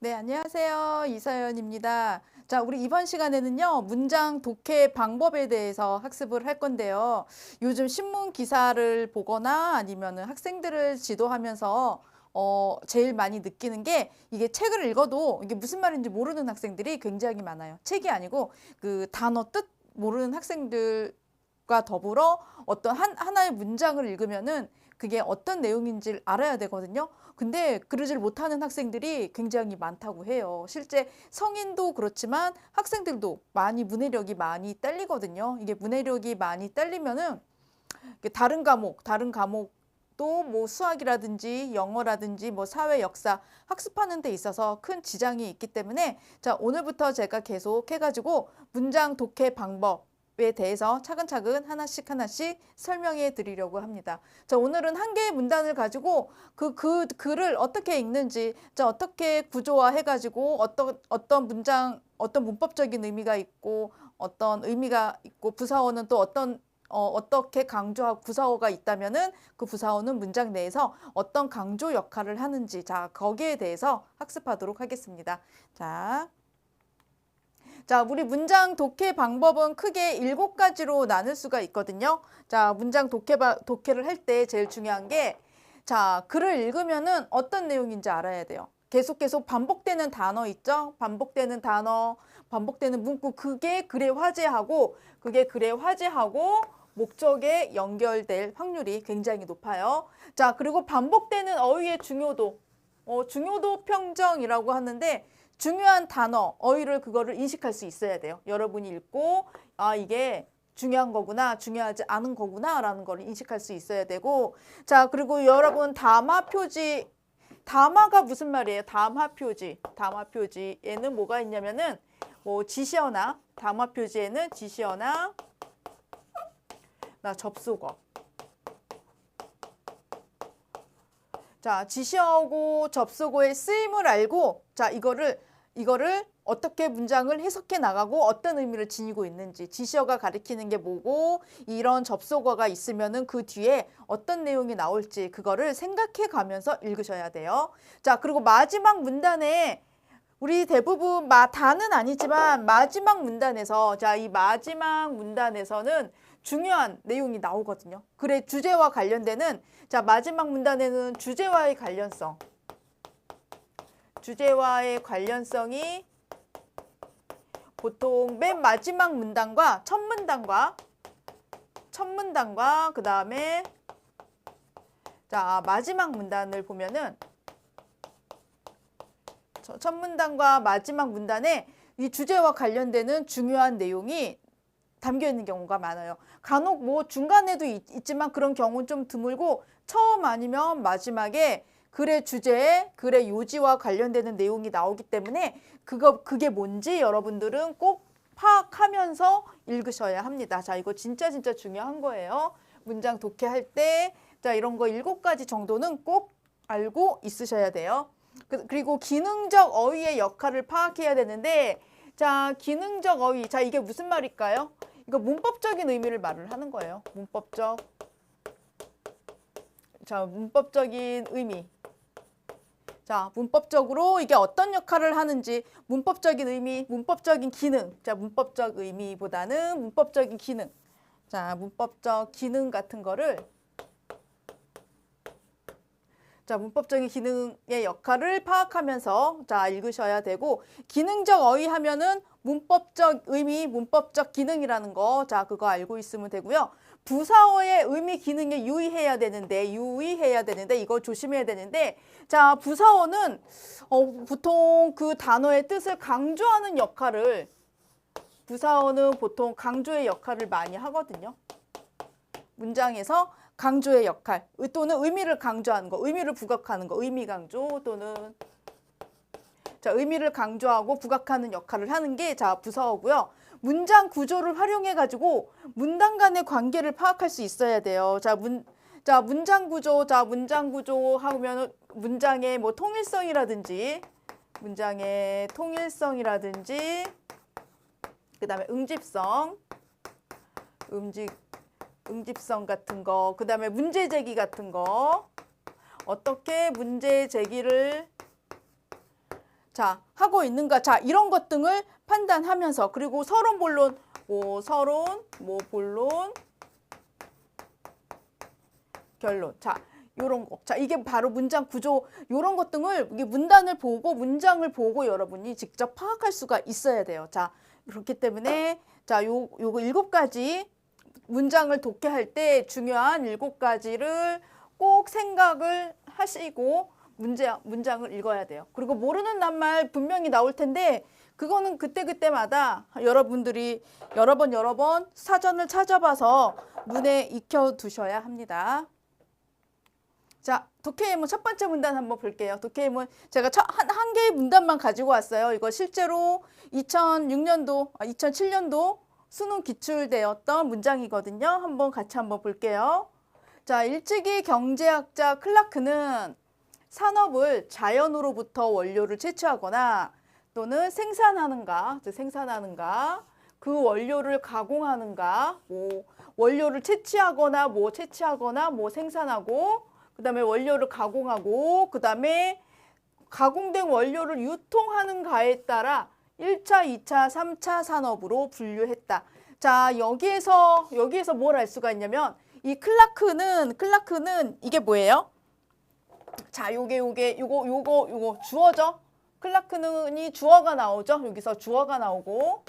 네, 안녕하세요. 이서연입니다. 자, 우리 이번 시간에는요, 문장 독해 방법에 대해서 학습을 할 건데요. 요즘 신문 기사를 보거나 아니면은 학생들을 지도하면서 제일 많이 느끼는 게 이게 책을 읽어도 이게 무슨 말인지 모르는 학생들이 굉장히 많아요. 책이 아니고 그 단어 뜻 모르는 학생들과 더불어 어떤 하나의 문장을 읽으면은 그게 어떤 내용인지를 알아야 되거든요. 근데 그러질 못하는 학생들이 굉장히 많다고 해요. 실제 성인도 그렇지만 학생들도 문해력이 많이 딸리거든요. 이게 문해력이 많이 딸리면은 다른 과목도 뭐 수학이라든지 영어라든지 뭐 사회 역사 학습하는 데 있어서 큰 지장이 있기 때문에 자, 오늘부터 제가 계속 해가지고 문장 독해 방법에 대해서 차근차근 하나씩 설명해 드리려고 합니다. 자, 오늘은 한 개의 문단을 가지고 그 글을 어떻게 읽는지, 자, 어떻게 구조화해가지고 어떤 문장, 어떤 문법적인 의미가 있고, 어떤 의미가 있고, 부사어는 또 어떻게 강조하고 부사어가 있다면은 그 부사어는 문장 내에서 어떤 강조 역할을 하는지, 자, 거기에 대해서 학습하도록 하겠습니다. 자, 우리 문장 독해 방법은 크게 7가지로 나눌 수가 있거든요. 자, 문장 독해를 할 때 제일 중요한 게, 자, 글을 읽으면은 어떤 내용인지 알아야 돼요. 계속 반복되는 단어 있죠? 반복되는 단어, 반복되는 문구, 그게 글에 화제하고 목적에 연결될 확률이 굉장히 높아요. 자, 그리고 반복되는 어휘의 중요도, 중요도 평정이라고 하는데, 중요한 단어, 어휘를 그거를 인식할 수 있어야 돼요. 여러분이 읽고 아, 이게 중요한 거구나, 중요하지 않은 거구나 라는 걸 인식할 수 있어야 되고, 자, 그리고 여러분 담화 표지, 담화가 무슨 말이에요? 담화 표지에는 뭐가 있냐면은 뭐 지시어나 담화 표지에는 지시어나 접속어. 자, 지시어고 접속어의 쓰임을 알고, 자, 이거를 어떻게 문장을 해석해 나가고 어떤 의미를 지니고 있는지, 지시어가 가리키는 게 뭐고, 이런 접속어가 있으면은 그 뒤에 어떤 내용이 나올지 그거를 생각해 가면서 읽으셔야 돼요. 자, 그리고 마지막 문단에 우리 대부분 다는 아니지만 마지막 문단에서, 자, 이 마지막 문단에서는 중요한 내용이 나오거든요. 글의 주제와 관련되는, 자, 마지막 문단에는 주제와의 관련성이 보통 맨 마지막 문단과 첫 문단과 그 다음에 자, 마지막 문단을 보면은 첫 문단과 마지막 문단에 이 주제와 관련되는 중요한 내용이 담겨 있는 경우가 많아요. 간혹 뭐 중간에도 있지만 그런 경우는 좀 드물고, 처음 아니면 마지막에 글의 주제에 글의 요지와 관련되는 내용이 나오기 때문에 그게 뭔지 여러분들은 꼭 파악하면서 읽으셔야 합니다. 자, 이거 진짜 중요한 거예요. 문장 독해할 때, 자, 이런 거 7가지 정도는 꼭 알고 있으셔야 돼요. 그리고 기능적 어휘의 역할을 파악해야 되는데, 자, 기능적 어휘, 자, 이게 무슨 말일까요? 이거 문법적인 의미를 말을 하는 거예요. 문법적인 의미. 자, 문법적으로 이게 어떤 역할을 하는지, 문법적인 의미, 문법적인 기능. 자, 문법적 의미보다는 문법적인 기능. 자, 문법적 기능 같은 거를, 자, 문법적인 기능의 역할을 파악하면서 자, 읽으셔야 되고, 기능적 어휘 하면은 문법적 의미, 문법적 기능이라는 거, 자, 그거 알고 있으면 되고요. 부사어의 의미, 기능에 유의해야 되는데 이거 조심해야 되는데, 자, 부사어는 보통 그 단어의 뜻을 강조하는 역할을, 부사어는 보통 강조의 역할을 많이 하거든요. 문장에서 강조의 역할 또는 의미를 강조하는 거, 의미를 부각하는 거, 의미 강조 또는, 자, 의미를 강조하고 부각하는 역할을 하는 게, 자, 부사어고요. 문장 구조를 활용해 가지고 문단 간의 관계를 파악할 수 있어야 돼요. 문장 구조 하면 문장의 뭐 통일성이라든지 그다음에 응집성 같은 거, 그 다음에 문제 제기 같은 거, 어떻게 문제 제기를 자, 하고 있는가? 자, 이런 것 등을 판단하면서 그리고 서론, 본론, 본론, 결론. 자, 요런 거. 자, 이게 바로 문장 구조, 요런 것 등을 이게 문단을 보고 문장을 보고 여러분이 직접 파악할 수가 있어야 돼요. 자, 그렇기 때문에 자, 요거 7가지 문장을 독해할 때 중요한 7가지를 꼭 생각을 하시고 문장을 읽어야 돼요. 그리고 모르는 낱말 분명히 나올 텐데 그거는 그때그때마다 여러분들이 여러 번 사전을 찾아봐서 눈에 익혀 두셔야 합니다. 자, 독해 예문 첫 번째 문단 한번 볼게요. 독해 예문 제가 한 개의 문단만 가지고 왔어요. 이거 실제로 2007년도 수능 기출되었던 문장이거든요. 같이 한번 볼게요. 자, 일찍이 경제학자 클라크는 산업을 자연으로부터 원료를 채취하거나 또는 생산하는가, 그 원료를 가공하는가, 원료를 채취하거나 생산하고, 그 다음에 원료를 가공하고, 그 다음에 가공된 원료를 유통하는가에 따라 1차, 2차, 3차 산업으로 분류했다. 자, 여기에서 뭘 알 수가 있냐면 이 클라크는 이게 뭐예요? 자, 요거 주어죠? 클라크는이 주어가 나오죠? 여기서 주어가 나오고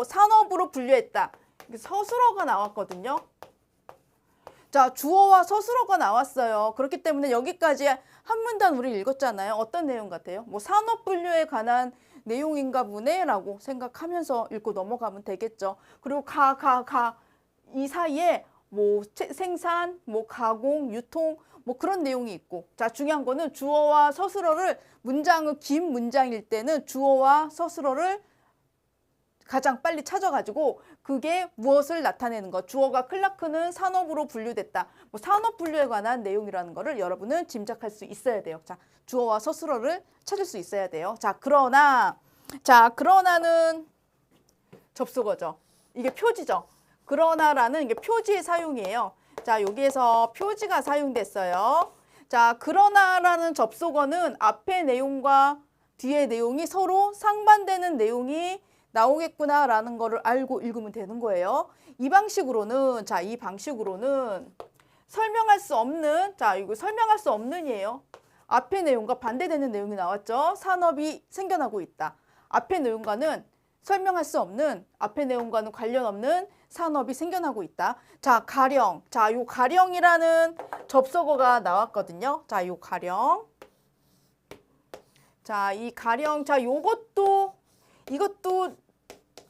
산업으로 분류했다. 서술어가 나왔거든요. 자, 주어와 서술어가 나왔어요. 그렇기 때문에 여기까지 한 문단 우리 읽었잖아요. 어떤 내용 같아요? 뭐 산업 분류에 관한 내용인가 보네라고 생각하면서 읽고 넘어가면 되겠죠. 그리고 이 사이에 뭐 생산, 뭐 가공, 유통 뭐 그런 내용이 있고, 자, 중요한 거는 주어와 서술어를 문장은 긴 문장일 때는 주어와 서술어를 가장 빨리 찾아가지고 그게 무엇을 나타내는 것. 주어가 클라크는 산업으로 분류됐다. 뭐 산업 분류에 관한 내용이라는 거를 여러분은 짐작할 수 있어야 돼요. 자, 주어와 서술어를 찾을 수 있어야 돼요. 자, 그러나는 접속어죠. 이게 표지죠. 그러나라는 이게 표지의 사용이에요. 자, 여기에서 표지가 사용됐어요. 자, 그러나라는 접속어는 앞의 내용과 뒤의 내용이 서로 상반되는 내용이 나오겠구나라는 거를 알고 읽으면 되는 거예요. 이 방식으로는 설명할 수 없는, 자, 이거 설명할 수 없는이에요. 앞의 내용과 반대되는 내용이 나왔죠. 산업이 생겨나고 있다. 앞의 내용과는 설명할 수 없는, 앞의 내용과는 관련 없는 산업이 생겨나고 있다. 자, 가령. 자, 요 가령이라는 접속어가 나왔거든요. 자, 요 가령. 자, 이 가령. 자, 이것도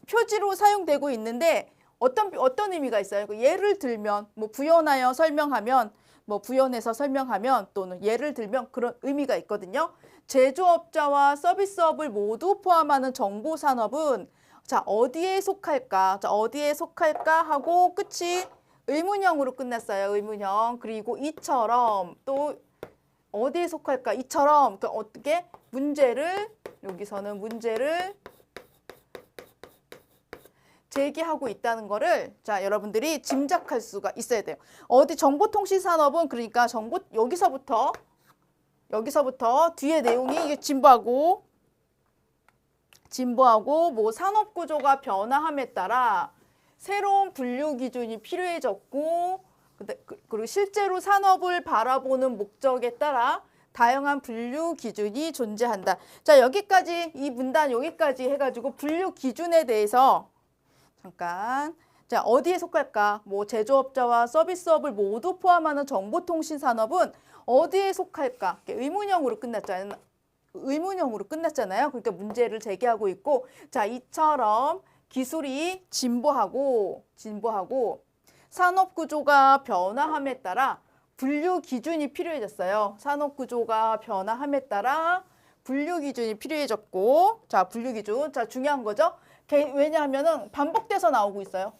표지로 사용되고 있는데 어떤 의미가 있어요? 예를 들면 뭐 부연해서 설명하면 또는 예를 들면 그런 의미가 있거든요. 제조업자와 서비스업을 모두 포함하는 정보산업은 자, 어디에 속할까? 자, 어디에 속할까 하고 끝이 의문형으로 끝났어요. 의문형. 그리고 이처럼 또 어디에 속할까? 이처럼 그러니까 어떻게 여기서는 문제를 제기하고 있다는 거를 자, 여러분들이 짐작할 수가 있어야 돼요. 정보통신산업은 그러니까 여기서부터 뒤에 내용이 이게 진보하고 뭐 산업구조가 변화함에 따라 새로운 분류 기준이 필요해졌고 그리고 실제로 산업을 바라보는 목적에 따라 다양한 분류 기준이 존재한다. 자, 여기까지 이 문단 여기까지 해가지고 분류 기준에 대해서 잠깐. 자, 어디에 속할까? 뭐 제조업자와 서비스업을 모두 포함하는 정보통신산업은 어디에 속할까? 의문형으로 끝났잖아요. 그러니까 문제를 제기하고 있고, 자, 이처럼 기술이 진보하고 산업 구조가 변화함에 따라 분류 기준이 필요해졌어요. 산업 구조가 변화함에 따라 분류 기준이 필요해졌고, 자, 분류 기준. 자, 중요한 거죠. 왜냐하면은 반복돼서 나오고 있어요.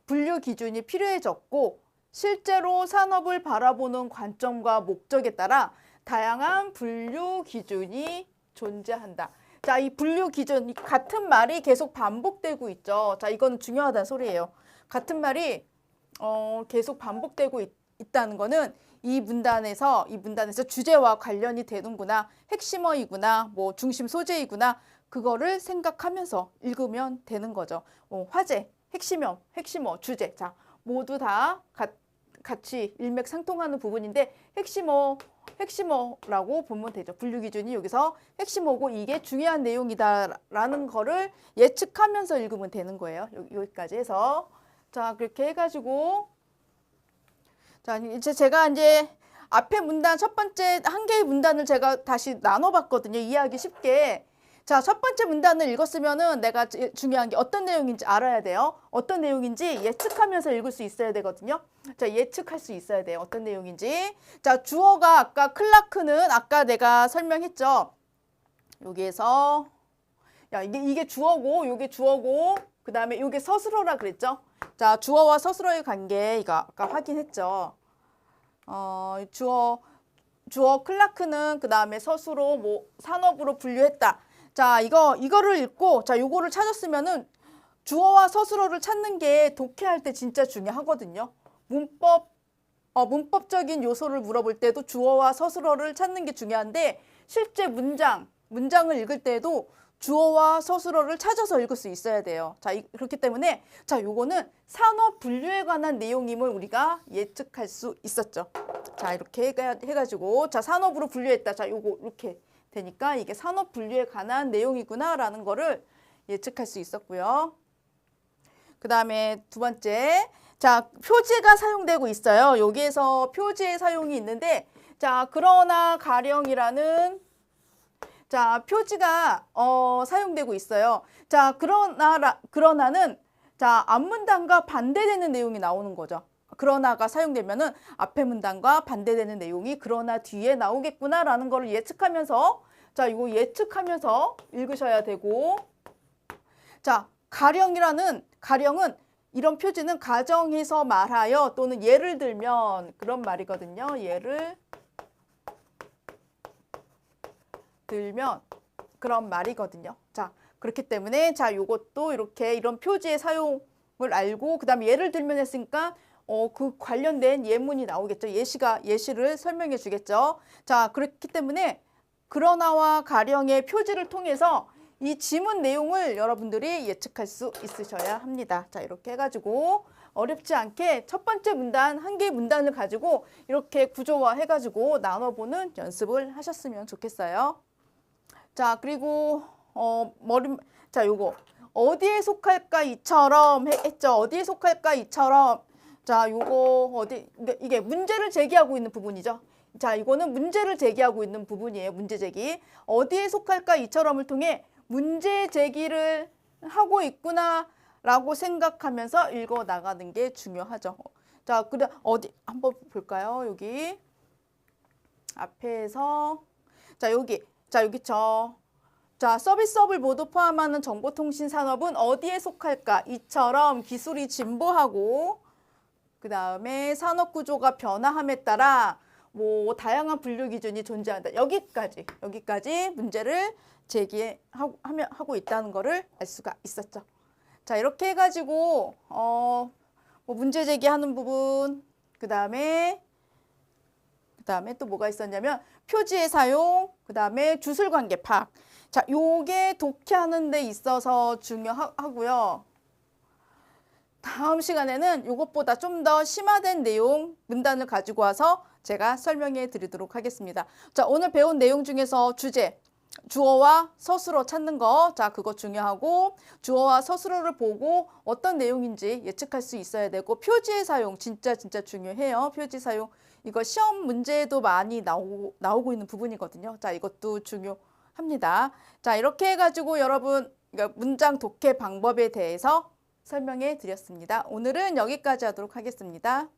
분류 기준이 필요해졌고 실제로 산업을 바라보는 관점과 목적에 따라 다양한 분류 기준이 존재한다. 자, 이 분류 기준 같은 말이 계속 반복되고 있죠. 자, 이건 중요하다는 소리예요. 같은 말이 계속 반복되고 있다는 거는 이 문단에서 주제와 관련이 되는구나, 핵심어이구나, 뭐 중심 소재이구나, 그거를 생각하면서 읽으면 되는 거죠. 화제, 핵심어, 주제. 자, 모두 다 같이 일맥상통하는 부분인데 핵심어라고 보면 되죠. 분류 기준이 여기서 핵심어고 이게 중요한 내용이다라는 거를 예측하면서 읽으면 되는 거예요. 여기까지 해서. 자, 그렇게 해가지고 자, 제가 앞에 문단 첫 번째 한 개의 문단을 제가 다시 나눠봤거든요. 이해하기 쉽게. 자, 첫 번째 문단을 읽었으면은 내가 중요한 게 어떤 내용인지 알아야 돼요. 어떤 내용인지 예측하면서 읽을 수 있어야 되거든요. 자, 예측할 수 있어야 돼요. 어떤 내용인지. 자, 주어가 아까 클라크는 아까 내가 설명했죠. 여기에서 이게 주어고 요게 주어고 그다음에 요게 서술어라 그랬죠. 자, 주어와 서술어의 관계 이거 아까 확인했죠. 주어 클라크는 그다음에 서술어 뭐 산업으로 분류했다. 자, 이거를 읽고 자, 요거를 찾았으면은 주어와 서술어를 찾는 게 독해할 때 진짜 중요하거든요. 문법적인 요소를 물어볼 때도 주어와 서술어를 찾는 게 중요한데 실제 문장을 읽을 때도 주어와 서술어를 찾아서 읽을 수 있어야 돼요. 자, 그렇기 때문에 자, 요거는 산업 분류에 관한 내용임을 우리가 예측할 수 있었죠. 자, 이렇게 해가지고 자, 산업으로 분류했다. 자, 요거 이렇게 되니까 이게 산업 분류에 관한 내용이구나라는 거를 예측할 수 있었고요. 그 다음에 두 번째, 자, 표지가 사용되고 있어요. 여기에서 표지의 사용이 있는데, 자, 그러나 가령이라는 자, 표지가 사용되고 있어요. 자, 그러나는 자, 앞 문단과 반대되는 내용이 나오는 거죠. 그러나가 사용되면은 앞에 문단과 반대되는 내용이 그러나 뒤에 나오겠구나라는 걸 예측하면서 자, 이거 예측하면서 읽으셔야 되고 자, 가령은 이런 표지는 가정해서 말하여 또는 예를 들면 그런 말이거든요. 예를 들면 그런 말이거든요. 자, 그렇기 때문에 자, 요것도 이렇게 이런 표지의 사용을 알고 그다음에 예를 들면 했으니까 그 관련된 예문이 나오겠죠. 예시를 설명해 주겠죠. 자, 그렇기 때문에 그러나와 가령의 표지를 통해서 이 지문 내용을 여러분들이 예측할 수 있으셔야 합니다. 자, 이렇게 해가지고 어렵지 않게 첫 번째 문단, 한 개의 문단을 가지고 이렇게 구조화 해가지고 나눠보는 연습을 하셨으면 좋겠어요. 자, 그리고 자, 요거 어디에 속할까 이처럼 했죠. 어디에 속할까 이처럼. 자, 요거 이게 문제를 제기하고 있는 부분이죠. 자, 이거는 문제를 제기하고 있는 부분이에요. 문제 제기. 어디에 속할까 이처럼을 통해 문제 제기를 하고 있구나라고 생각하면서 읽어 나가는 게 중요하죠. 자, 그래 어디 한번 볼까요? 여기 앞에서 자, 여기 자, 서비스업을 모두 포함하는 정보통신 산업은 어디에 속할까? 이처럼 기술이 진보하고 그 다음에 산업 구조가 변화함에 따라 뭐 다양한 분류 기준이 존재한다. 여기까지 문제를 제기하고 있다는 거를 알 수가 있었죠. 자, 이렇게 해가지고 뭐 문제 제기하는 부분 그 다음에 또 뭐가 있었냐면 표지의 사용 그 다음에 주술관계 파악. 자, 요게 독해하는 데 있어서 중요하고요. 다음 시간에는 이것보다 좀 더 심화된 내용 문단을 가지고 와서 제가 설명해 드리도록 하겠습니다. 자, 오늘 배운 내용 중에서 주어와 서술어 찾는 거, 자, 그거 중요하고 주어와 서술어를 보고 어떤 내용인지 예측할 수 있어야 되고 표지의 사용 진짜 중요해요. 표지 사용 이거 시험 문제에도 많이 나오고 있는 부분이거든요. 자, 이것도 중요합니다. 자, 이렇게 해가지고 여러분 문장 독해 방법에 대해서 설명해 드렸습니다. 오늘은 여기까지 하도록 하겠습니다.